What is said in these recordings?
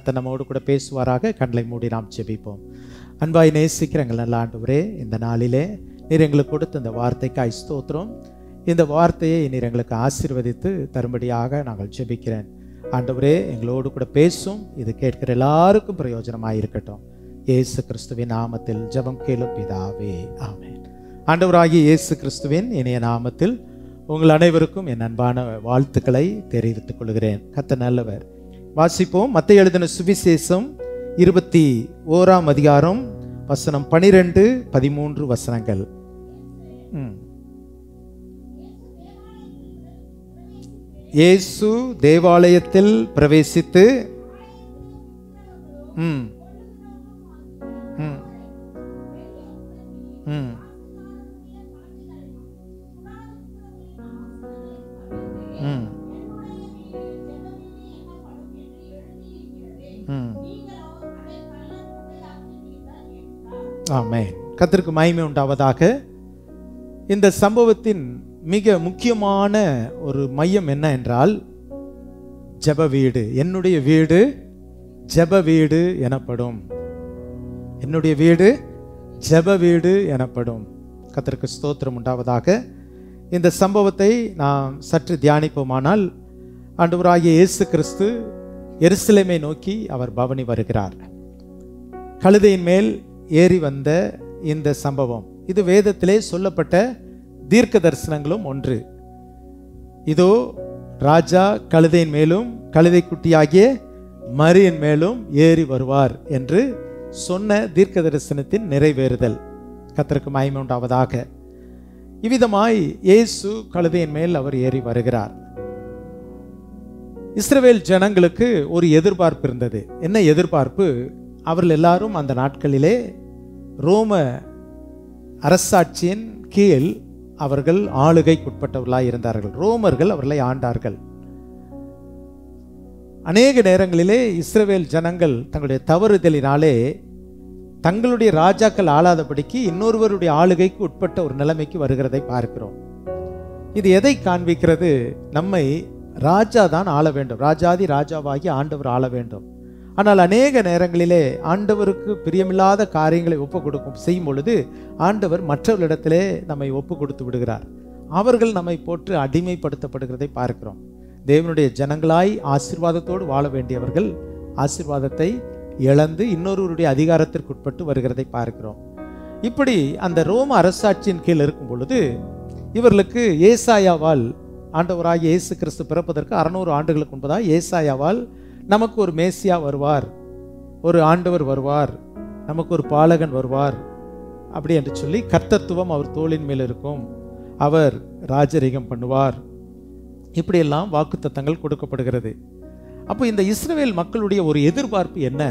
கர்த்தர் நம்மோடு கூட பேசுவாராக. கண்களை மூடி நாம் ஜெபிப்போம். அன்பாய் நேசிக்கிற எங்கள் நல்ல ஆண்டவரே, இந்த நாளிலே நீர் எங்களுக்கு கொடுத்த இந்த வார்த்தைக்காய் ஸ்தோத்திரம். இந்த வார்த்தையை நீர் எங்களுக்கு ஆசீர்வதித்து தரும்படியாக நாங்கள் ஜெபிக்கிறேன். ஆண்டவரே, எங்களோடு கூட பேசும். இது கேட்கிற எல்லாருக்கும் பிரயோஜனமாக இருக்கட்டும். இயேசு கிறிஸ்துவின் நாமத்தில் ஜெபம் கேளும் பிதாவே, ஆமென். ஆண்டவராகிய இயேசு கிறிஸ்துவின் இனிய நாமத்தில் உங்கள் அனைவருக்கும் என் அன்பான வாழ்த்துக்களை தெரிவித்துக் கொள்கிறேன். கர்த்தர் நல்லவர். வாசிப்போம். மத்தேயு எழுதின சுவிசேஷம் 21ஆம் அதிகாரம் வசனம் 12, 13 வசனங்கள். இயேசு தேவாலயத்தில் பிரவேசித்து ஆமென். கர்த்தருக்கு மகிமை உண்டாவதாக. இந்த சம்பவத்தின் மிக முக்கியமான ஒரு மையம் என்ன என்றால் ஜெப வீடு. என்னுடைய வீடு ஜெப வீடு எனப்படும். என்னுடைய வீடு ஜெப வீடு எனப்படும். கர்த்தருக்கு ஸ்தோத்திரம் உண்டாவதாக. இந்த சம்பவத்தை நாம் சற்று தியானிப்போமானால், ஆண்டவராகிய இயேசு கிறிஸ்து எருசலேமை நோக்கி அவர் பவனி வருகிறார். கழுதையின் மேல் ஏறி வந்த இந்த சம்பவம், இது வேதத்திலே சொல்லப்பட்ட தீர்க்க தரிசனங்களும் ஒன்று. இதோ ராஜா கழுதையின் மேலும் கழுதை குட்டியாகிய மரியின் மேலும் ஏறி வருவார் என்று சொன்ன தீர்க்க தரிசனத்தின் நிறைவேறுதல். கர்த்தருக்கு மகிமை உண்டாவதாக. இவ்விதமாய் இயேசு கழுதையின் மேல் அவர் ஏறி வருகிறார். இஸ்ரவேல் ஜனங்களுக்கு ஒரு எதிர்பார்ப்பு இருந்தது. என்ன எதிர்பார்ப்பு? அவர்கள் எல்லாரும் அந்த நாட்களிலே ரோம அரசாட்சியின் கீழ் அவர்கள் ஆளுகைக்குட்பட்டவர்களாக இருந்தார்கள். ரோமர்கள் அவர்களை ஆண்டார்கள். அநேக நேரங்களிலே இஸ்ரவேல் ஜனங்கள் தங்களுடைய தவறுதலினாலே தங்களுடைய ராஜாக்கள் ஆளாதபடிக்கு இன்னொருவருடைய ஆளுகைக்கு உட்பட்ட ஒரு நிலைமைக்கு வருகிறதை பார்க்கிறோம். இது எதை காண்பிக்கிறது? நம்மை ராஜா தான் ஆள வேண்டும், ராஜாதி ராஜாவாகி ஆண்டவர் ஆள வேண்டும். ஆனால் அநேக நேரங்களிலே ஆண்டவருக்கு பிரியமில்லாத காரியங்களை ஒப்பு கொடுக்கும் செய்யும் பொழுது ஆண்டவர் மற்றவர்களிடத்திலே நம்மை ஒப்பு கொடுத்து விடுகிறார். அவர்கள் நம்மை போட்டு அடிமைப்படுத்தப்படுகிறதை பார்க்கிறோம். தேவனுடைய ஜனங்களாய் ஆசீர்வாதத்தோடு வாழ வேண்டியவர்கள் ஆசீர்வாதத்தை இழந்து இன்னொருவருடைய அதிகாரத்திற்குட்பட்டு வருகிறதை பார்க்கிறோம். இப்படி அந்த ரோம அரசாட்சியின் கீழ் இருக்கும் பொழுது இவர்களுக்கு ஏசாயாவால், ஆண்டவராகிய இயேசு கிறிஸ்து பிறப்பதற்கு 600 ஆண்டுகளுக்கு முன்பதாக ஏசாயாவால் நமக்கு ஒரு மேசியா வருவார், ஒரு ஆண்டவர் வருவார், நமக்கு ஒரு பாலகன் வருவார் அப்படி என்று சொல்லி கர்த்தத்துவம் அவர் தோளின் மேல் இருக்கும், அவர் ராஜரீகம் பண்ணுவார், இப்படியெல்லாம் வாக்குத்தத்தங்கள் கொடுக்கப்படுகிறது. அப்போ இந்த இஸ்ரவேல் மக்களுடைய ஒரு எதிர்பார்ப்பு என்ன?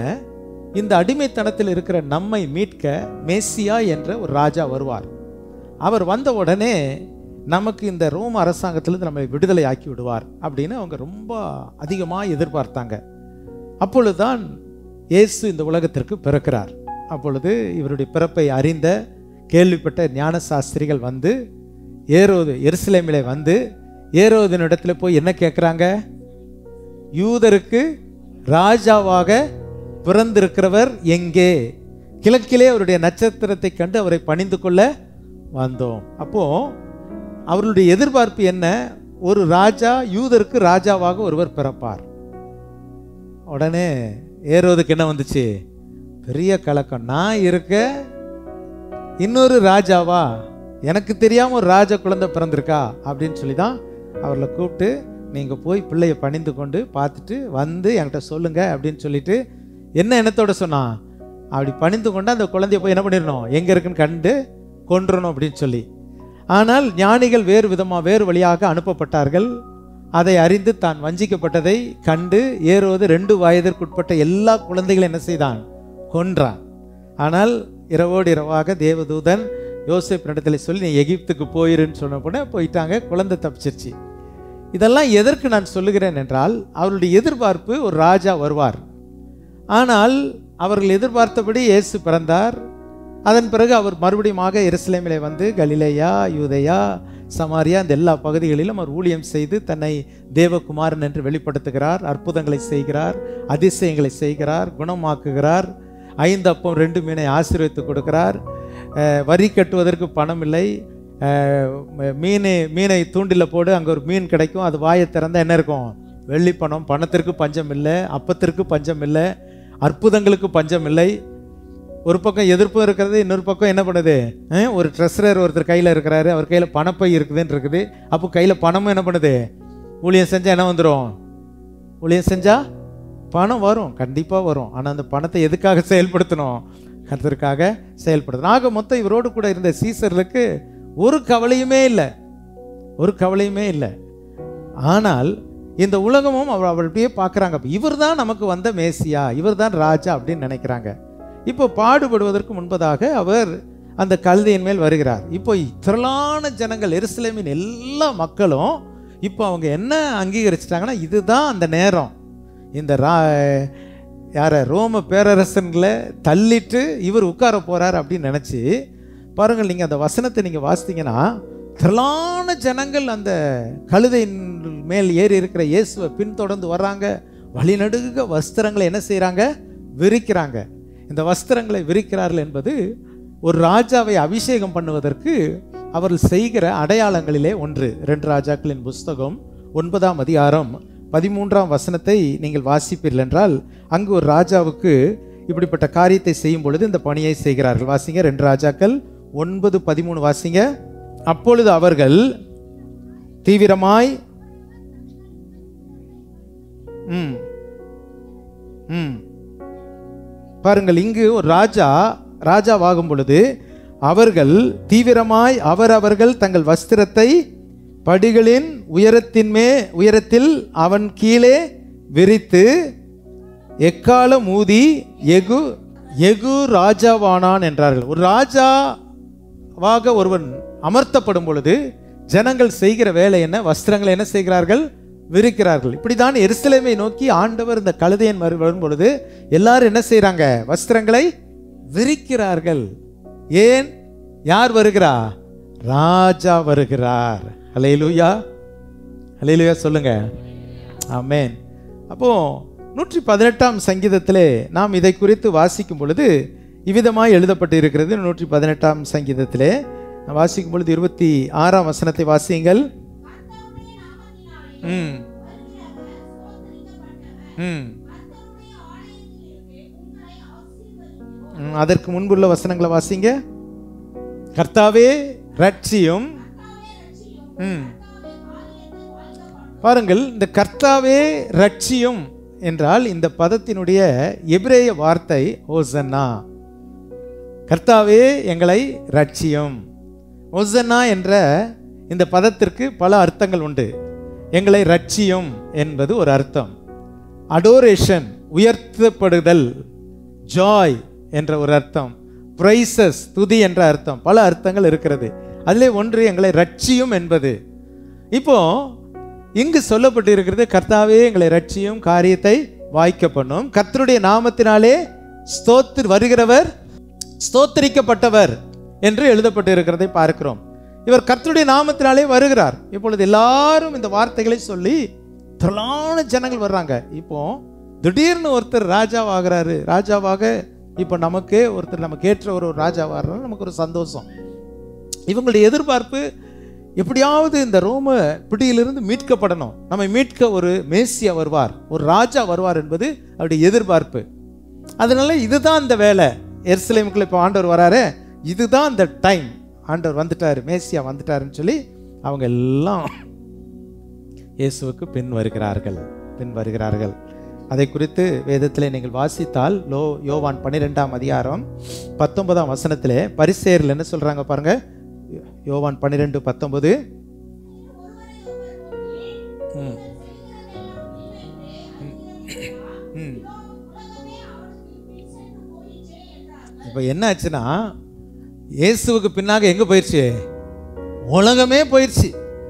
இந்த அடிமைத்தனத்தில் இருக்கிற நம்மை மீட்க மேசியா என்ற ஒரு ராஜா வருவார். அவர் வந்த உடனே நமக்கு இந்த ரோம அரசாங்கத்திலிருந்து நம்மை விடுதலை ஆக்கி விடுவார் அப்படின்னு அவங்க ரொம்ப அதிகமாக எதிர்பார்த்தாங்க. அப்பொழுதுதான் இயேசு இந்த உலகத்திற்கு பிறக்கிறார். அப்பொழுது இவருடைய பிறப்பை அறிந்த கேள்விப்பட்ட ஞான சாஸ்திரிகள் வந்து ஏரோது எருசலேமிலே வந்து ஏரோதின் இடத்துல போய் என்ன கேட்குறாங்க? யூதருக்கு ராஜாவாக பிறந்திருக்கிறவர் எங்கே? கிழக்கிலே அவருடைய நட்சத்திரத்தை கண்டு அவரை பணிந்து கொள்ள வந்தோம். அப்போ அவர்களுடைய எதிர்பார்ப்பு என்ன? ஒரு ராஜா, யூதருக்கு ராஜாவாக ஒருவர் பிறப்பார். உடனே ஏரோதுக்கு என்ன வந்துச்சு? பெரிய கலக்கம். நான் இருக்க இன்னொரு ராஜாவா? எனக்கு தெரியாம ஒரு ராஜ குழந்தை பிறந்திருக்கா அப்படின்னு சொல்லி தான் அவர்களை கூப்பிட்டு, நீங்க போய் பிள்ளைய பணிந்து கொண்டு பார்த்துட்டு வந்து என்கிட்ட சொல்லுங்க அப்படின்னு சொல்லிட்டு, என்ன எண்ணத்தோட சொன்னா, அப்படி பணிந்து கொண்டு அந்த குழந்தைய போய் என்ன பண்ணிடணும், எங்க இருக்குன்னு கண்டு கொன்றணும் அப்படின்னு சொல்லி. ஆனால் ஞானிகள் வேறு வழியாக அனுப்பப்பட்டார்கள். அதை அறிந்து தான் வஞ்சிக்கப்பட்டதை கண்டு ஏரோது 2 வயதிற்குட்பட்ட எல்லா குழந்தைகளும் என்ன செய்தான்? கொன்றான். ஆனால் இரவோடு இரவாக தேவதூதன் யோசேப்பினிடத்தில் சொல்லி, நீ எகிப்துக்கு போயிருன்னு சொன்ன போன போயிட்டாங்க, குழந்தை தப்பிச்சிருச்சு. இதெல்லாம் எதற்கு நான் சொல்லுகிறேன் என்றால், அவருடைய எதிர்பார்ப்பு ஒரு ராஜா வருவார். ஆனால் அவர்கள் எதிர்பார்த்தபடி இயேசு பிறந்தார். அதன் பிறகு அவர் மறுபடியும் எருசலேமிலே வந்து கலிலேயா, யூதேயா, சமாரியா இந்த எல்லா பகுதிகளிலும் அவர் ஊழியம் செய்து தன்னை தேவகுமாரன் என்று வெளிப்படுத்துகிறார். அற்புதங்களை செய்கிறார், அதிசயங்களை செய்கிறார், குணமாக்குகிறார். 5 அப்பம் 2 மீனை ஆசீர்வதித்து கொடுக்கிறார். வரி கட்டுவதற்கு பணம் இல்லை. மீனை தூண்டில் போடு, அங்கே ஒரு மீன் கிடைக்கும், அது வாயை திறந்தால் என்ன இருக்கும்? வெள்ளி பணம். பணத்திற்கு பஞ்சம் இல்லை, அப்பத்திற்கு பஞ்சம் இல்லை, அற்புதங்களுக்கு பஞ்சம் இல்லை. ஒரு பக்கம் எதிர்ப்பும் இருக்கிறது, இன்னொரு பக்கம் என்ன பண்ணுது? ஒரு ட்ரெஸரர் ஒருத்தர் கையில் இருக்கிறாரு, அவர் கையில் பணப்பை இருக்குதுன்னு இருக்குது. அப்போ கையில் பணமும் என்ன பண்ணுது? ஊழியம் செஞ்சால் என்ன வந்துடும்? ஊழியம் செஞ்சால் பணம் வரும், கண்டிப்பாக வரும். ஆனால் அந்த பணத்தை எதுக்காக செயல்படுத்தணும்? கர்த்தருக்காக செயல்படுத்தணும். ஆக மொத்தம் இவரோடு கூட இருந்த சீசர்களுக்கு ஒரு கவலையுமே இல்லை, ஒரு கவலையுமே இல்லை. ஆனால் இந்த உலகமும் அவளுடைய பார்க்குறாங்க, இவர் தான் நமக்கு வந்த மேசியா, இவர் தான் ராஜா அப்படின்னு நினைக்கிறாங்க. இப்போ பாடுபடுவதற்கு முன்பதாக அவர் அந்த கழுதையின் மேல் வருகிறார். இப்போ திரளான ஜனங்கள், எருசலேமின் எல்லா மக்களும் இப்போ அவங்க என்ன அங்கீகரிச்சிட்டாங்கன்னா, இதுதான் அந்த நேரம், இந்த ரோம பேரரசன்களை தள்ளிட்டு இவர் உட்கார போறார் அப்படின்னு நினச்சி பாருங்கள். நீங்கள் அந்த வசனத்தை நீங்கள் வாசித்தீங்கன்னா, திரளான ஜனங்கள் அந்த கழுதையின் மேல் ஏறி இருக்கிற இயேசுவை பின்தொடர்ந்து வர்றாங்க. வழிநடுக வஸ்திரங்களை என்ன செய்கிறாங்க? விரிக்கிறாங்க. இந்த வஸ்திரங்களை விரிக்கிறார்கள் என்பது ஒரு ராஜாவை அபிஷேகம் பண்ணுவதற்கு அவர்கள் செய்கிற அடையாளங்களிலே ஒன்று. 2 ராஜாக்களின் புஸ்தகம் 9ஆம் அதிகாரம் 13ஆம் வசனத்தை நீங்கள் வாசிப்பீர்கள் என்றால், அங்கு ஒரு ராஜாவுக்கு இப்படிப்பட்ட காரியத்தை செய்யும் பொழுது இந்த பணியை செய்கிறார்கள். வாசிங்க 2 ராஜாக்கள் 9:13 வாசிங்க. அப்பொழுது அவர்கள் தீவிரமாய் பாருங்கள், இங்கு ஒரு ராஜாவாகும் பொழுது அவர்கள் தீவிரமாய் அவர்கள் தங்கள் வஸ்திரத்தை படிகளின் உயரத்தில் அவன் கீழே விரித்து எக்காலம் ஊதி எகு ராஜாவானான் என்றார்கள். ஒரு ராஜாவாக ஒருவன் அமர்த்தப்படும் பொழுது ஜனங்கள் செய்கிற வேலை என்ன? வஸ்திரங்களை என்ன செய்கிறார்கள்? விரிக்கிறார்கள். இப்படிதான் எருசலேமை நோக்கி ஆண்டவர் இந்த கழுதையன் வரும் பொழுது எல்லாரும் என்ன செய்யறாங்க? வஸ்திரங்களை விரிக்கிறார்கள். ஏன்? யார் வருகிறார்? ராஜா வருகிறார். ஹல்லேலூயா, ஹல்லேலூயா சொல்லுங்க, ஆமென். அப்போ 118ஆம் சங்கீதத்திலே நாம் இதை குறித்து வாசிக்கும் பொழுது இவ்விதமாய் எழுதப்பட்டு இருக்கிறது. 118ஆம் சங்கீதத்திலே வாசிக்கும் பொழுது 26ஆம் வசனத்தை வாசியுங்கள். அதற்கு முன்புள்ள வசனங்களை வாசிங்க. கர்த்தாவே ரட்சியும். பாருங்கள், இந்த கர்த்தாவே ரட்சியும் என்றால் இந்த பதத்தினுடைய எபிரேய வார்த்தை ஹோசன்னா. கர்த்தாவே எங்களை ரட்சியும். ஹோசன்னா என்ற இந்த பதத்திற்கு பல அர்த்தங்கள் உண்டு. எங்களை ரட்சியும் என்பது ஒரு அர்த்தம். அடோரேஷன், உயர்த்தப்படுதல். ஜாய் என்ற ஒரு அர்த்தம். பிரைசஸ், துதி என்ற அர்த்தம். பல அர்த்தங்கள் இருக்கிறது. அதிலே ஒன்று எங்களை ரட்சியும் என்பது. இப்போ இங்கு சொல்லப்பட்டு இருக்கிறது, கர்த்தாவே எங்களை ரட்சியும், காரியத்தை வாய்க்க பண்ணும், கர்த்தருடைய நாமத்தினாலே வருகிறவர் ஸ்தோத்திரிக்கப்பட்டவர் என்று எழுதப்பட்டு இருக்கிறதை பார்க்கிறோம். இவர் கர்த்தருடைய நாமத்தினாலே வருகிறார். இப்பொழுது எல்லாரும் இந்த வார்த்தைகளை சொல்லி திரளான ஜனங்கள் வர்றாங்க. இப்போ திடீர்னு ஒருத்தர் ராஜாவாகிறாரு. ராஜாவாக இப்போ நமக்கே ஒருத்தர் நமக்கு ஏற்ற ஒரு ராஜாவாகிறாரு, நமக்கு ஒரு சந்தோஷம். இவங்களுடைய எதிர்பார்ப்பு எப்படியாவது இந்த ரோம பிடியிலிருந்து மீட்கப்படணும், நம்மை மீட்க ஒரு மேசியா வருவார், ஒரு ராஜா வருவார் என்பது அவருடைய எதிர்பார்ப்பு. அதனால இதுதான் இந்த வேலை. எருசலேமுக்குள்ள இப்போ ஆண்டவர் வராரு, இதுதான் இந்த டைம். ஆண்டவர் வந்துட்டார், மேசியா வந்துட்டாருன்னு சொல்லி அவங்க எல்லாம் இயேசுவுக்கு பின் வருகிறார்கள். அதை குறித்து வேதத்தில் நீங்கள் வாசித்தால் யோவான் 12ஆம் அதிகாரம் 19ஆம் வசனத்திலே பரிசேயர்கள் என்ன சொல்றாங்க பாருங்க. யோவான் 12:19. இப்போ என்ன ஆச்சுன்னா, இயேசுவுக்கு பின்னாக எங்க போயிடுச்சு? உலகமே போயிடுச்சு.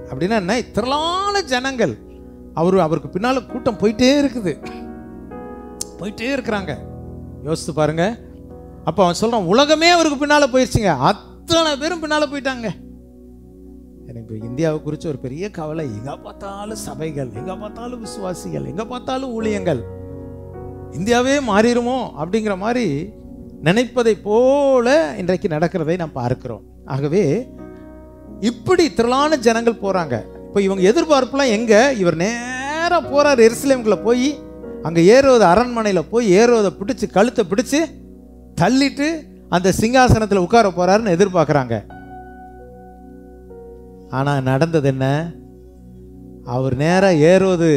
அப்படின்னா என்ன? திரளான ஜனங்கள் அவருக்கு பின்னால கூட்டம் போயிட்டே இருக்கிறாங்க. யோசித்து பாருங்க. அப்போ அவன் சொல்கிறான், உலகமே அவருக்கு பின்னால் போயிடுச்சுங்க, அத்தனை பேரும் பின்னால் போயிட்டாங்க. எனக்கு இந்தியாவை குறித்து ஒரு பெரிய கவலை. எங்கே பார்த்தாலும் சபைகள், எங்கே பார்த்தாலும் விசுவாசிகள், எங்கே பார்த்தாலும் ஊழியங்கள், இந்தியாவே மாறிடுமோ அப்படிங்கிற மாதிரி நினைப்பதை போல இன்றைக்கு நடக்கிறதை நாம் பார்க்கிறோம். ஆகவே இப்படி திரளான ஜனங்கள் போகிறாங்க. இப்போ இவங்க எதிர்பார்ப்புலாம் எங்கே? இவர் நேராக போகிறார் எருசலேமுக்குள்ள போய், அங்கே ஏறுவது அரண்மனையில் போய் ஏறுவதை பிடிச்சி கழுத்தை பிடிச்சி தள்ளிட்டு அந்த சிங்காசனத்தில் உட்கார போகிறாருன்னு எதிர்பார்க்குறாங்க. ஆனால் நடந்தது என்ன? அவர் நேராக ஏறுவது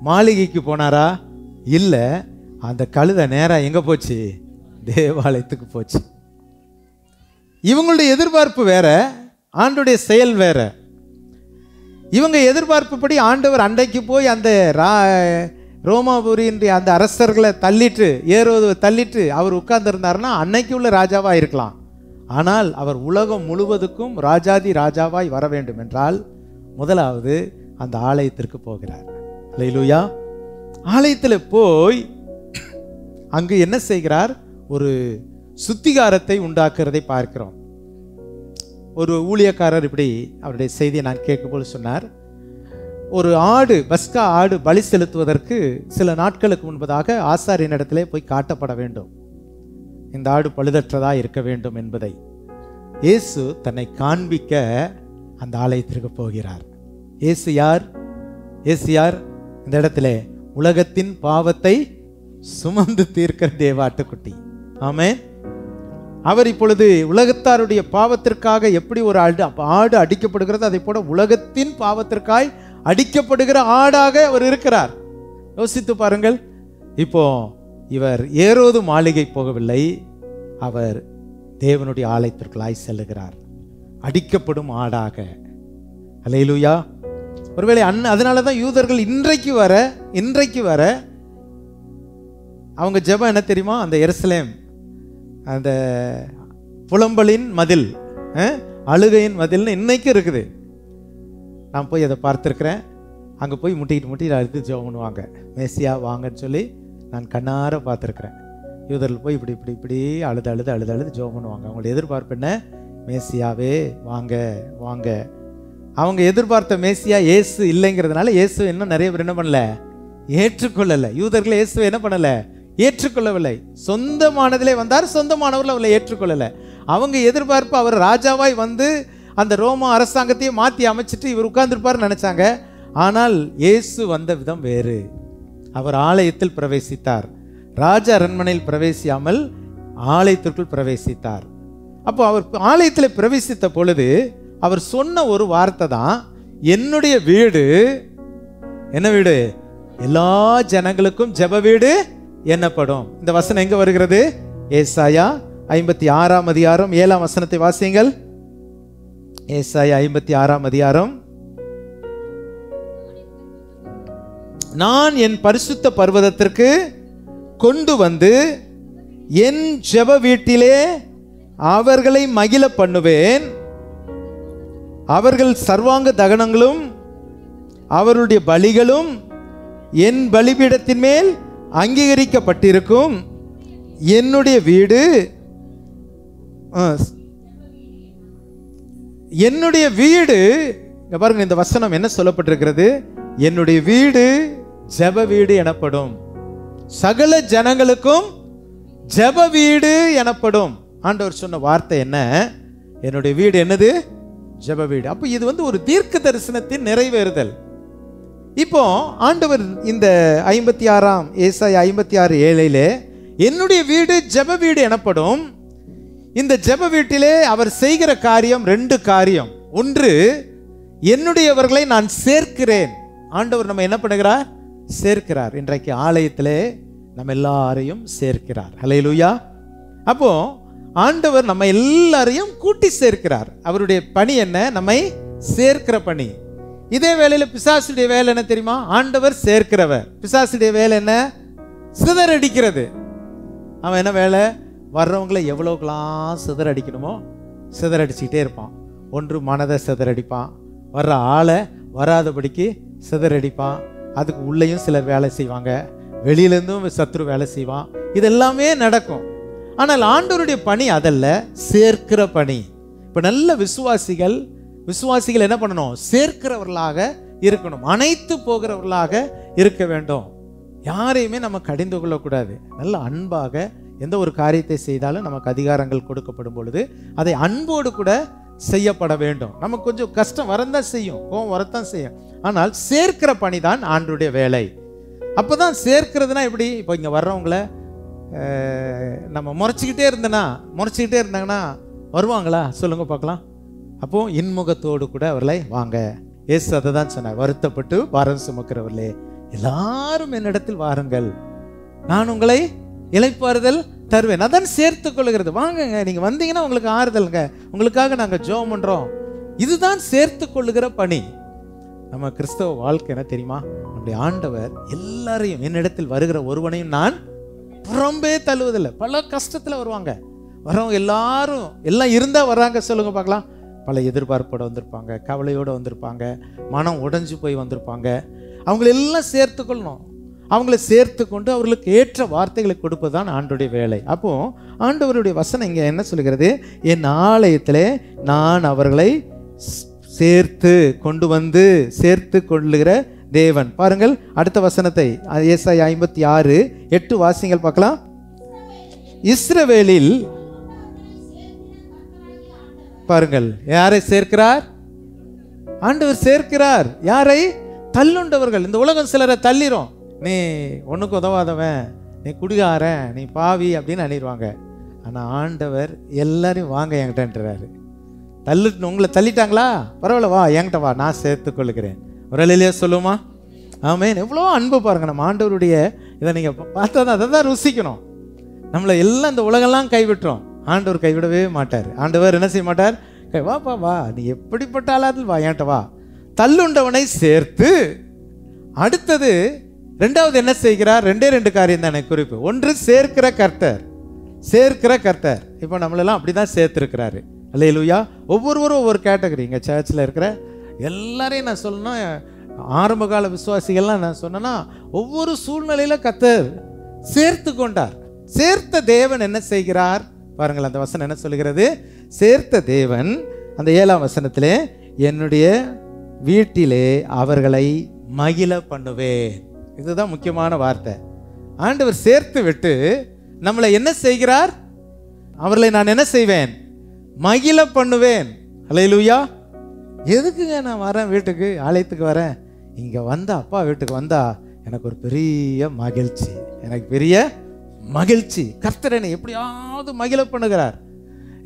மாளிகைக்கு போனாரா? இல்லை, அந்த கழுதை நேராக எங்கே போச்சு? தேவாலயத்துக்கு போச்சு. இவங்களுடைய எதிர்பார்ப்பு வேற, ஆண்டவருடைய செயல் வேற. இவங்க எதிர்பார்ப்புப்படி ஆண்டவர் அன்றைக்கு போய் அந்த ரோமாபுரியின் அந்த அரசர்களை தள்ளிட்டு ஏறுவது தள்ளிட்டு அவர் உட்கார்ந்துருந்தாருன்னா அன்னைக்கு உள்ள ராஜாவாக இருக்கலாம். ஆனால் அவர் உலகம் முழுவதுக்கும் ராஜாதி ராஜாவாய் வர வேண்டும் என்றால் முதலாவது அந்த ஆலயத்திற்கு போகிறார். அல்லேலூயா. ஆலயத்தில் போய் அங்கு என்ன செய்கிறார்? ஒரு சுத்திகாரத்தை உண்டாக்குறதை பார்க்கிறோம். ஒரு ஊழியக்காரர் இப்படி அவருடைய செய்தியை நான் கேட்கும்போது சொன்னார், ஒரு ஆடு, பஸ்கா ஆடு பலி செலுத்துவதற்கு சில நாட்களுக்கு முன்பதாக ஆசாரியனிடத்திலே போய் காட்டப்பட வேண்டும். இந்த ஆடு பழுதற்றதா இருக்க வேண்டும் என்பதை இயேசு தன்னை காண்பிக்க அந்த ஆலயத்திற்கு போகிறார். இயேசு யார்? இயேசு யார்? இந்த இடத்துல உலகத்தின் பாவத்தை சுமந்து தீர்க்கிற தேவாட்டுக்குட்டி. ஆமென். அவர் இப்பொழுது உலகத்தாருடைய பாவத்திற்காக எப்படி ஒரு ஆடு அடிக்கப்படுகிறது, அதை போல உலகத்தின் பாவத்திற்காய் அடிக்கப்படுகிற ஆடாக அவர் இருக்கிறார். யோசித்து பாருங்கள். இப்போ இவர் ஏரோது மாளிகை போகவில்லை, அவர் தேவனுடைய ஆலயத்திற்குள்ளாய் செல்லுகிறார், அடிக்கப்படும் ஆடாக. அல்லேலூயா. ஒருவேளை அதனால தான் யூதர்கள் இன்றைக்கு வர அவங்க ஜெபம் என்ன தெரியுமா? அந்த எருசலேம், அந்த புலம்பலின் மதில், அழுகையின் மதில்னு இன்னைக்கு இருக்குது. நான் போய் அதை பார்த்துருக்கிறேன். அங்கே போய் முட்டிக்கிட்டு அழுது ஜெபம் பண்ணுவாங்க, மேசியா வாங்கன்னு சொல்லி நான் கண்ணார பார்த்துருக்குறேன். யூதர்கள் போய் இப்படி அழுது ஜெபம் பண்ணுவாங்க. அவங்களுடைய எதிர்பார்ப்பு என்ன? மேசியாவே வாங்க வாங்க. அவங்க எதிர்பார்த்த மேசியா இயேசு இல்லைங்கிறதுனால இயேசு இன்னும் நிறைய பேர் என்ன பண்ணல? ஏற்றுக்கொள்ளலை. யூதர்கள் இயேசுவை என்ன பண்ணலை? ஏற்றுக்கொள்ளவில்லை. சொந்தமானதிலே வந்தார், சொந்தமானவர்கள் அவரை ஏற்றுக்கொள்ளலை. அவங்க எதிர்பார்ப்பு அவர் ராஜாவாய் வந்து அந்த ரோமா அரசாங்கத்தையே மாற்றி அமைச்சிட்டு இவர் உட்கார்ந்துருப்பார்னு நினைச்சாங்க. ஆனால் இயேசு வந்த விதம் வேறு. அவர் ஆலயத்தில் பிரவேசித்தார். ராஜ அரண்மனையில் பிரவேசியாமல் ஆலயத்திற்குள் பிரவேசித்தார். அப்போ அவர் ஆலயத்தில் பிரவேசித்த பொழுது அவர் சொன்ன ஒரு வார்த்தை தான், என்னுடைய வீடு என்ன வீடு? எல்லா ஜனங்களுக்கும் ஜெப வீடு என்னப்படும். இந்த வசனம் எங்க வருகிறது? ஏசாயா 56ஆம் அதிகாரம் 7ஆம் வசனத்தை வாசியுங்கள். ஏசாயா 56ஆம் அதிகாரம். நான் என் பரிசுத்த பர்வதத்திற்கு கொண்டு வந்து என் ஜெப வீட்டிலே அவர்களை மகிழ பண்ணுவேன். அவர்கள் சர்வாங்க தகனங்களும் அவருடைய பலிகளும் என் பலிபீடத்தின் மேல் அங்கீகரிக்கப்பட்டிருக்கும். என்னுடைய வீடு பாருங்க, இந்த வசனம் என்ன சொல்லப்பட்டிருக்கிறது? என்னுடைய வீடு ஜெப வீடு எனப்படும், சகல ஜனங்களுக்கும் ஜெப வீடு எனப்படும். ஆண்டவர் சொன்ன வார்த்தை என்ன? என்னுடைய வீடு என்னது? ஜெப வீடு. அப்போ இது ஒரு தீர்க்க தரிசனத்தின் நிறைவேறுதல். இப்போ ஆண்டவர் இந்த 56ஆம் ஏசாயா 56:7 என்னுடைய வீடு ஜெப வீடு எனப்படும். இந்த ஜெப வீட்டிலே அவர் செய்கிற காரியம் 2 காரியம். ஒன்று, என்னுடையவர்களை நான் சேர்க்கிறேன். ஆண்டவர் நம்ம என்ன பண்ணுகிறார்? சேர்க்கிறார். இன்றைக்கு ஆலயத்திலே நம்ம எல்லாரையும் சேர்க்கிறார். ஹல்லேலூயா. அப்போ ஆண்டவர் நம்ம எல்லாரையும் கூட்டி சேர்க்கிறார். அவருடைய பணி என்ன? நம்மை சேர்க்கிற பணி. இதே வேளையில பிசாசுடைய வேலை என்ன தெரியுமா? ஆண்டவர் சேர்க்கிறவர். பிசாசுடைய வேலை என்ன? சிதறடிக்கிறது. அவன் என்ன வேலை? வர்றவங்களை எவ்வளோக்கெல்லாம் சிதறடிக்கணுமோ சிதறடிச்சுக்கிட்டே இருப்பான். ஒன்று மனதை சிதறடிப்பான், வர்ற ஆளை வராதபடிக்கு சிதறடிப்பான். அதுக்கு உள்ளேயும் சிலர் வேலை செய்வாங்க, வெளியிலேருந்தும் சத்ரு வேலை செய்வான். இதெல்லாமே நடக்கும். ஆனால் ஆண்டவருடைய பணி அதல்ல, சேர்க்கிற பணி. இப்போ நல்ல விசுவாசிகள் என்ன பண்ணணும்? சேர்க்கிறவர்களாக இருக்கணும், அனைத்து போகிறவர்களாக இருக்க வேண்டும். யாரையுமே நம்ம கடிந்து கொள்ளக்கூடாது. நல்ல அன்பாக எந்த ஒரு காரியத்தை செய்தாலும் நமக்கு அதிகாரங்கள் கொடுக்கப்படும் பொழுது அதை அன்போடு கூட செய்யப்பட வேண்டும். நமக்கு கொஞ்சம் கஷ்டம் வரத்தான் செய்யும், கோபம் வரத்தான் செய்யும். ஆனால் சேர்க்கிற பணி தான் ஆண்டவருடைய வேலை. அப்போதான் சேர்க்கிறதுனா எப்படி? இப்போ இங்கே வர்றவங்கள நம்ம முறைச்சிக்கிட்டே இருந்தாங்கன்னா வருவாங்களா? சொல்லுங்க பார்க்கலாம். அப்போ இன்முகத்தோடு கூட அவர்களை வாங்க. இயேசு அதை தான் சொன்னார், வருத்தப்பட்டு பாரம் சுமக்கிறவர்களே எல்லாரும் என்னிடத்தில் வாருங்கள், நான் உங்களை இளைப்பாறுதல் தருவேன். அதான் சேர்த்து கொள்ளுகிறது. வாங்குங்க, நீங்க வந்தீங்கன்னா உங்களுக்கு ஆறுதல்ங்க, உங்களுக்காக நாங்க ஜெபம் பண்றோம். இதுதான் சேர்த்து கொள்ளுகிற பணி. நம்ம கிறிஸ்தவ வாழ்க்கை என்ன தெரியுமா? நம்முடைய ஆண்டவர் எல்லாரையும், என்னிடத்தில் வருகிற ஒருவனையும் நான் புறம்பே தள்ளுவதில்லை. பல கஷ்டத்துல வருவாங்க, வரவங்க எல்லாரும் எல்லாம் இருந்தா வர்றாங்க. சொல்லுங்க பார்க்கலாம். பல எதிர்பார்ப்போட வந்திருப்பாங்க, கவலையோட வந்திருப்பாங்க, மனம் உடைஞ்சு போய் வந்திருப்பாங்க. அவங்களெல்லாம் சேர்த்து கொள்ளணும். அவங்கள சேர்த்து கொண்டு அவர்களுக்கு ஏற்ற வார்த்தைகளை கொடுப்பது தான் ஆண்டவருடைய வேலை. அப்போ ஆண்டவருடைய வசனம் இங்கே என்ன சொல்லுகிறது? என் ஆலயத்திலே நான் அவர்களை சேர்த்து கொண்டு வந்து சேர்த்து கொள்ளுகிற தேவன். பாருங்கள் அடுத்த வசனத்தை, ஏசாயா 56:8 வாசிங்கள் பார்க்கலாம். இஸ்ரவேலில் பாருங்கள், யாரை சேர்க்கிறார்? ஆண்டவர் சேர்க்கிறார். யாரை? தள்ளுண்டவர்கள். இந்த உலகம் சிலரை தள்ளிரும். நீ ஒன்றுக்கு உதவாதவன், நீ குடிகாரன், நீ பாவி அப்படின்னு அணிடுவாங்க. ஆனால் ஆண்டவர் எல்லாரையும் வாங்க என்கிட்டன்றாரு. உங்களை தள்ளிட்டாங்களா? பரவாயில்ல, வா என்கிட்ட வா, நான் சேர்த்து கொள்ளுகிறேன். ஒரு அலையிலேயே சொல்லுமா? ஆமென். எவ்வளோ அன்பு பாருங்க. நம்ம ஆண்டவருடைய இதை நீங்கள் பார்த்தா தான் அதை தான் ருசிக்கணும். நம்மளை எல்லாம் இந்த உலகெல்லாம் கைவிட்டுறோம், ஆண்டவர் கைவிடவே மாட்டார். ஆண்டவர் என்ன செய்ய மாட்டார்? வாப்பா வா, நீ எப்படிப்பட்ட ஆளாது வா, என்கிட்ட வா. தள்ளுண்டவனை சேர்த்து, அடுத்தது ரெண்டாவது என்ன செய்கிறார்? 2 காரியம் தான் எனக்கு குறிப்பு. ஒன்று சேர்க்கிற கர்த்தர். இப்போ நம்மளெல்லாம் அப்படி தான் சேர்த்துருக்கிறாரு. அல்லேலூயா. ஒவ்வொருவரும் ஒவ்வொரு கேட்டகரி. இங்கே சர்ச்சில் இருக்கிற எல்லாரையும் நான் சொல்லணும், ஆரம்பகால விசுவாசிகள்லாம் நான் சொன்னேன்னா, ஒவ்வொரு சூழ்நிலையில் கர்த்தர் சேர்த்து கொண்டார். சேர்த்த தேவன் என்ன செய்கிறார் பாருங்கள். அந்த வசனம் என்ன சொல்லுகிறது? சேர்த்த தேவன் அந்த 7ஆம் வசனத்திலே, என்னுடைய வீட்டிலே அவர்களை மகிழ பண்ணுவேன். இதுதான் முக்கியமான வார்த்தை. ஆண்டவர் சேர்த்து விட்டு நம்மளை என்ன செய்கிறார்? அவர்களை நான் என்ன செய்வேன்? மகிழ பண்ணுவேன். அல்லேலூயா. எதுக்குங்க நான் வரேன் வீட்டுக்கு, ஆலயத்துக்கு வரேன்? இங்க வந்தா, அப்பா வீட்டுக்கு வந்தா எனக்கு ஒரு பெரிய மகிழ்ச்சி, எனக்கு பெரிய மகிழ்ச்சி. கர்த்தர் என்னை எப்படியாவது மகிழ பண்ணுகிறார்.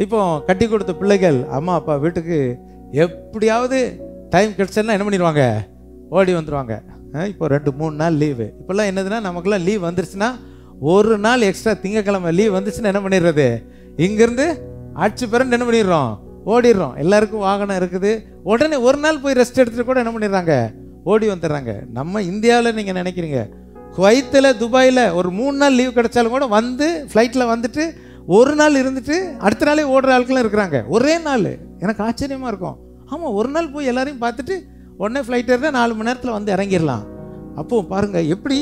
இப்போ கட்டி கொடுத்த பிள்ளைகள் அம்மா அப்பா வீட்டுக்கு எப்படியாவது டைம் கிடைச்சா என்ன பண்ணிடுவாங்க? ஓடி வந்துடுவாங்க. இப்போ 2-3 நாள் லீவு. இப்போல்லாம் என்னதுன்னா, நமக்குலாம் லீவ் வந்துருச்சுன்னா ஒரு நாள் எக்ஸ்ட்ரா, திங்கக்கிழமை லீவ் வந்துச்சுன்னா என்ன பண்ணிடுறது? இங்கேருந்து ஆட்சி பிறந்து என்ன பண்ணிடுறோம்? ஓடிடுறோம். எல்லாருக்கும் வாகனம் இருக்குது, உடனே ஒரு நாள் போய் ரெஸ்ட் எடுத்துகிட்டு கூட என்ன பண்ணிடுறாங்க? ஓடி வந்துடுறாங்க. நம்ம இந்தியாவில் நீங்கள் நினைக்கிறீங்க, குவைத்தில் துபாயில் ஒரு 3 நாள் லீவ் கிடைச்சாலும் கூட வந்து ஃப்ளைட்டில் வந்துட்டு ஒரு நாள் இருந்துட்டு அடுத்த நாளே ஓடுற ஆட்களும் இருக்கிறாங்க. ஒரே நாள். எனக்கு ஆச்சரியமாக இருக்கும். ஆமாம், ஒரு நாள் போய் எல்லாரையும் பார்த்துட்டு உடனே ஃப்ளைட் இருந்தால் 4 மணி நேரத்தில் வந்து இறங்கிடலாம். அப்போது பாருங்கள் எப்படி